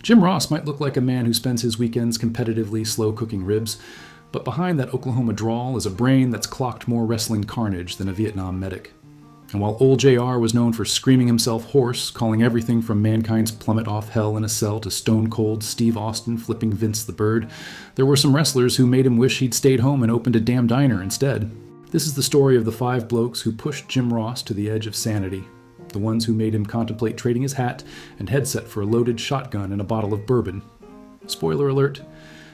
Jim Ross might look like a man who spends his weekends competitively slow-cooking ribs, but behind that Oklahoma drawl is a brain that's clocked more wrestling carnage than a Vietnam medic. And while old JR was known for screaming himself hoarse, calling everything from Mankind's plummet off hell in a cell to Stone Cold Steve Austin flipping Vince the Bird, there were some wrestlers who made him wish he'd stayed home and opened a damn diner instead. This is the story of the 5 blokes who pushed Jim Ross to the edge of sanity. The ones who made him contemplate trading his hat and headset for a loaded shotgun and a bottle of bourbon. Spoiler alert,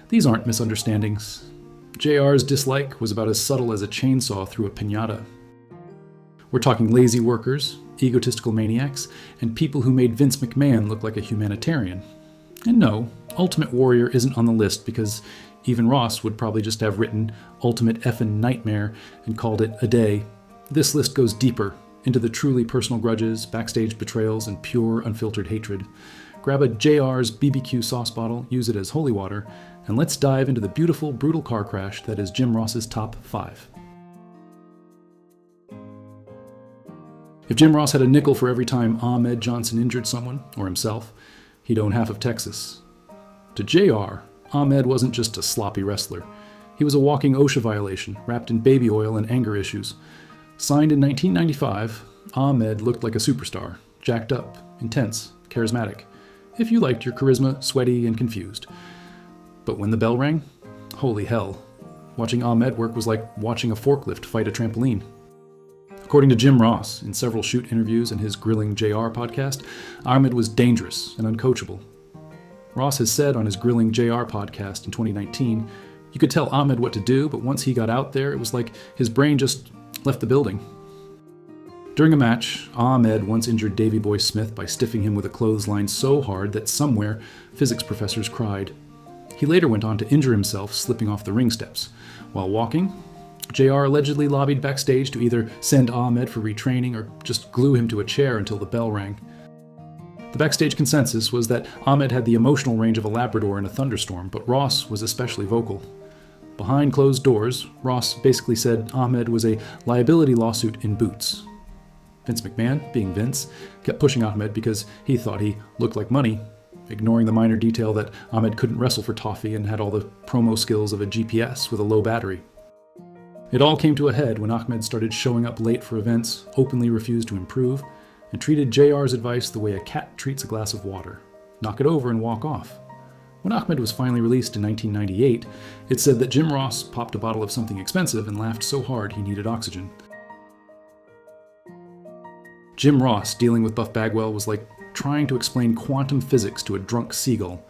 these aren't misunderstandings. JR's dislike was about as subtle as a chainsaw through a piñata. We're talking lazy workers, egotistical maniacs, and people who made Vince McMahon look like a humanitarian. And no, Ultimate Warrior isn't on the list because even Ross would probably just have written Ultimate Effin' Nightmare and called it a day. This list goes deeper, into the truly personal grudges, backstage betrayals, and pure, unfiltered hatred. Grab a JR's BBQ sauce bottle, use it as holy water, and let's dive into the beautiful, brutal car crash that is Jim Ross's top 5. If Jim Ross had a nickel for every time Ahmed Johnson injured someone, or himself, he'd own half of Texas. To JR, Ahmed wasn't just a sloppy wrestler. He was a walking OSHA violation, wrapped in baby oil and anger issues. Signed in 1995, Ahmed looked like a superstar, jacked up, intense, charismatic. If you liked your charisma, sweaty, and confused. But when the bell rang, holy hell. Watching Ahmed work was like watching a forklift fight a trampoline. According to Jim Ross, in several shoot interviews and his Grilling JR podcast, Ahmed was dangerous and uncoachable. Ross has said on his Grilling JR podcast in 2019, you could tell Ahmed what to do, but once he got out there, it was like his brain just left the building. During a match, Ahmed once injured Davey Boy Smith by stiffing him with a clothesline so hard that somewhere physics professors cried. He later went on to injure himself slipping off the ring steps. While walking, JR allegedly lobbied backstage to either send Ahmed for retraining or just glue him to a chair until the bell rang. The backstage consensus was that Ahmed had the emotional range of a Labrador in a thunderstorm, but Ross was especially vocal. Behind closed doors, Ross basically said Ahmed was a liability lawsuit in boots. Vince McMahon, being Vince, kept pushing Ahmed because he thought he looked like money, ignoring the minor detail that Ahmed couldn't wrestle for toffee and had all the promo skills of a GPS with a low battery. It all came to a head when Ahmed started showing up late for events, openly refused to improve, and treated JR's advice the way a cat treats a glass of water. Knock it over and walk off. When Ahmed was finally released in 1998, it said that Jim Ross popped a bottle of something expensive and laughed so hard he needed oxygen. Jim Ross dealing with Buff Bagwell was like trying to explain quantum physics to a drunk seagull.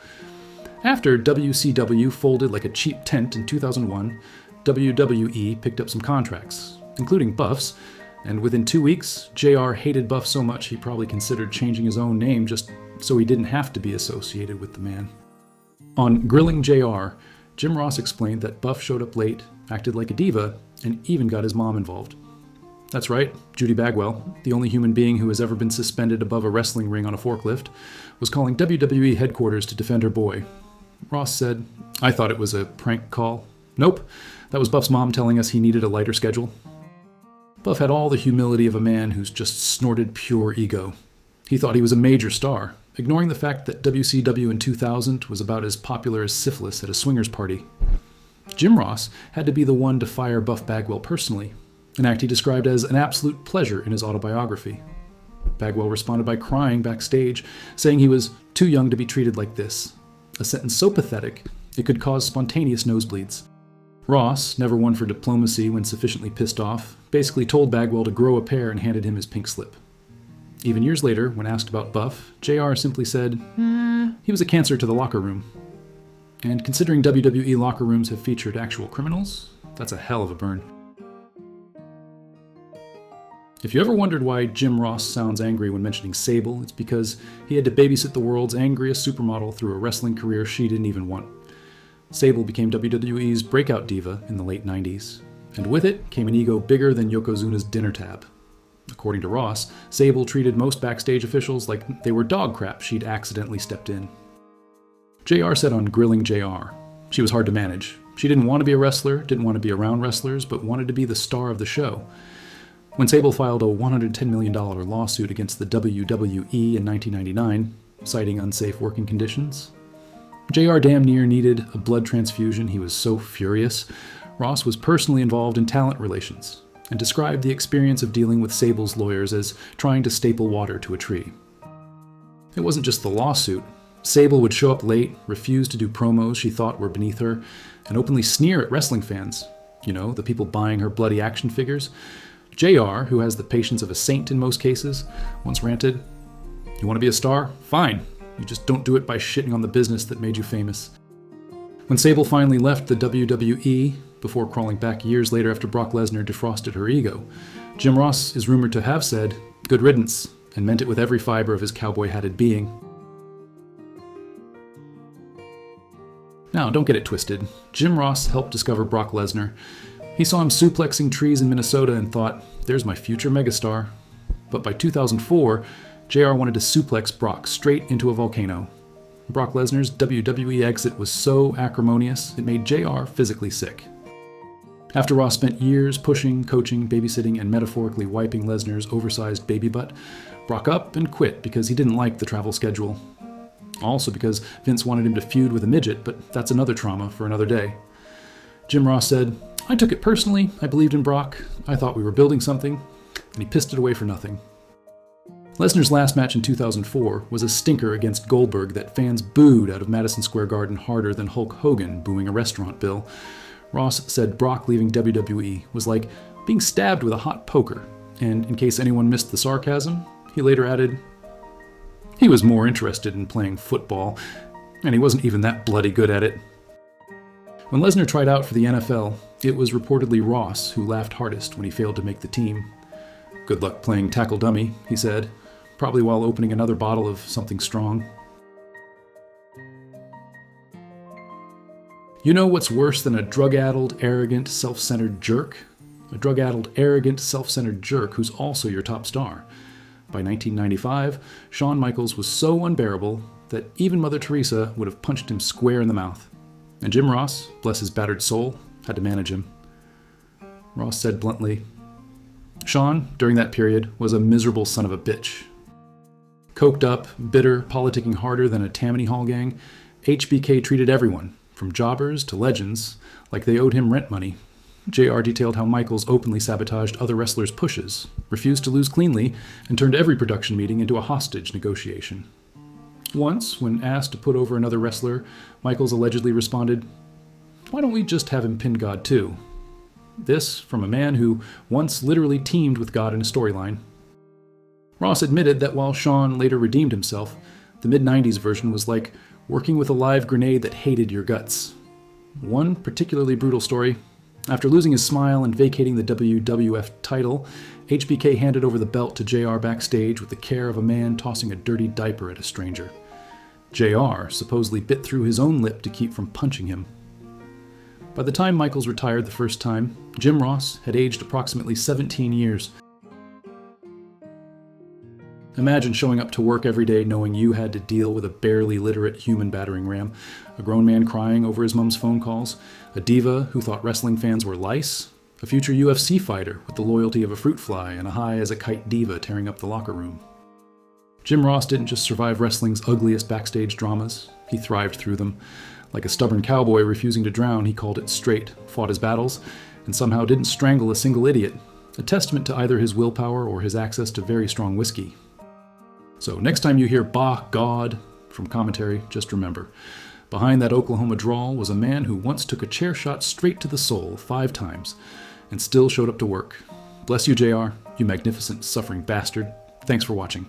After WCW folded like a cheap tent in 2001, WWE picked up some contracts, including Buff's, and within 2 weeks, JR hated Buff so much he probably considered changing his own name just so he didn't have to be associated with the man. On Grilling JR, Jim Ross explained that Buff showed up late, acted like a diva, and even got his mom involved. That's right, Judy Bagwell, the only human being who has ever been suspended above a wrestling ring on a forklift, was calling WWE headquarters to defend her boy. Ross said, "I thought it was a prank call." Nope, that was Buff's mom telling us he needed a lighter schedule. Buff had all the humility of a man who's just snorted pure ego. He thought he was a major star, ignoring the fact that WCW in 2000 was about as popular as syphilis at a swingers party. Jim Ross had to be the one to fire Buff Bagwell personally, an act he described as an absolute pleasure in his autobiography. Bagwell responded by crying backstage, saying he was too young to be treated like this, a sentence so pathetic it could cause spontaneous nosebleeds. Ross, never one for diplomacy when sufficiently pissed off, basically told Bagwell to grow a pair and handed him his pink slip. Even years later, when asked about Buff, JR simply said, he was a cancer to the locker room. And considering WWE locker rooms have featured actual criminals, that's a hell of a burn. If you ever wondered why Jim Ross sounds angry when mentioning Sable, it's because he had to babysit the world's angriest supermodel through a wrestling career she didn't even want. Sable became WWE's breakout diva in the late 90s, and with it came an ego bigger than Yokozuna's dinner tab. According to Ross, Sable treated most backstage officials like they were dog crap she'd accidentally stepped in. JR said on Grilling JR, she was hard to manage. She didn't want to be a wrestler, didn't want to be around wrestlers, but wanted to be the star of the show. When Sable filed a $110 million lawsuit against the WWE in 1999, citing unsafe working conditions. JR damn near needed a blood transfusion. He was so furious. Ross was personally involved in talent relations and described the experience of dealing with Sable's lawyers as trying to staple water to a tree. It wasn't just the lawsuit. Sable would show up late, refuse to do promos she thought were beneath her, and openly sneer at wrestling fans. You know, the people buying her bloody action figures. JR, who has the patience of a saint in most cases, once ranted, "You want to be a star? Fine. You just don't do it by shitting on the business that made you famous." When Sable finally left the WWE, before crawling back years later after Brock Lesnar defrosted her ego, Jim Ross is rumored to have said, "Good riddance," and meant it with every fiber of his cowboy-hatted being. Now, don't get it twisted. Jim Ross helped discover Brock Lesnar. He saw him suplexing trees in Minnesota and thought, "There's my future megastar." But by 2004, JR wanted to suplex Brock straight into a volcano. Brock Lesnar's WWE exit was so acrimonious, it made JR physically sick. After Ross spent years pushing, coaching, babysitting, and metaphorically wiping Lesnar's oversized baby butt, Brock up and quit because he didn't like the travel schedule. Also because Vince wanted him to feud with a midget, but that's another trauma for another day. Jim Ross said, "I took it personally, I believed in Brock, I thought we were building something, and he pissed it away for nothing." Lesnar's last match in 2004 was a stinker against Goldberg that fans booed out of Madison Square Garden harder than Hulk Hogan booing a restaurant bill. Ross said Brock leaving WWE was like being stabbed with a hot poker, and in case anyone missed the sarcasm, he later added, he was more interested in playing football, and he wasn't even that bloody good at it. When Lesnar tried out for the NFL, it was reportedly Ross who laughed hardest when he failed to make the team. "Good luck playing tackle dummy," he said, probably while opening another bottle of something strong. You know what's worse than a drug-addled, arrogant, self-centered jerk? A drug-addled, arrogant, self-centered jerk who's also your top star. By 1995, Shawn Michaels was so unbearable that even Mother Teresa would have punched him square in the mouth. And Jim Ross, bless his battered soul, had to manage him. Ross said bluntly, "Shawn, during that period, was a miserable son of a bitch. Coked up, bitter, politicking harder than a Tammany Hall gang, HBK treated everyone, from jobbers to legends, like they owed him rent money." JR detailed how Michaels openly sabotaged other wrestlers' pushes, refused to lose cleanly, and turned every production meeting into a hostage negotiation. Once, when asked to put over another wrestler, Michaels allegedly responded, "Why don't we just have him pin God too?" This from a man who once literally teamed with God in a storyline. Ross admitted that while Shawn later redeemed himself, the mid-90s version was like working with a live grenade that hated your guts. One particularly brutal story: after losing his smile and vacating the WWF title, HBK handed over the belt to JR backstage with the care of a man tossing a dirty diaper at a stranger. JR supposedly bit through his own lip to keep from punching him. By the time Michaels retired the first time, Jim Ross had aged approximately 17 years. Imagine showing up to work every day knowing you had to deal with a barely literate human battering ram, a grown man crying over his mom's phone calls, a diva who thought wrestling fans were lice, a future UFC fighter with the loyalty of a fruit fly and a high as a kite diva tearing up the locker room. Jim Ross didn't just survive wrestling's ugliest backstage dramas, he thrived through them. Like a stubborn cowboy refusing to drown, he called it straight, fought his battles, and somehow didn't strangle a single idiot, a testament to either his willpower or his access to very strong whiskey. So next time you hear "Bah, God" from commentary, just remember, behind that Oklahoma drawl was a man who once took a chair shot straight to the soul 5 times and still showed up to work. Bless you, JR, you magnificent, suffering bastard. Thanks for watching.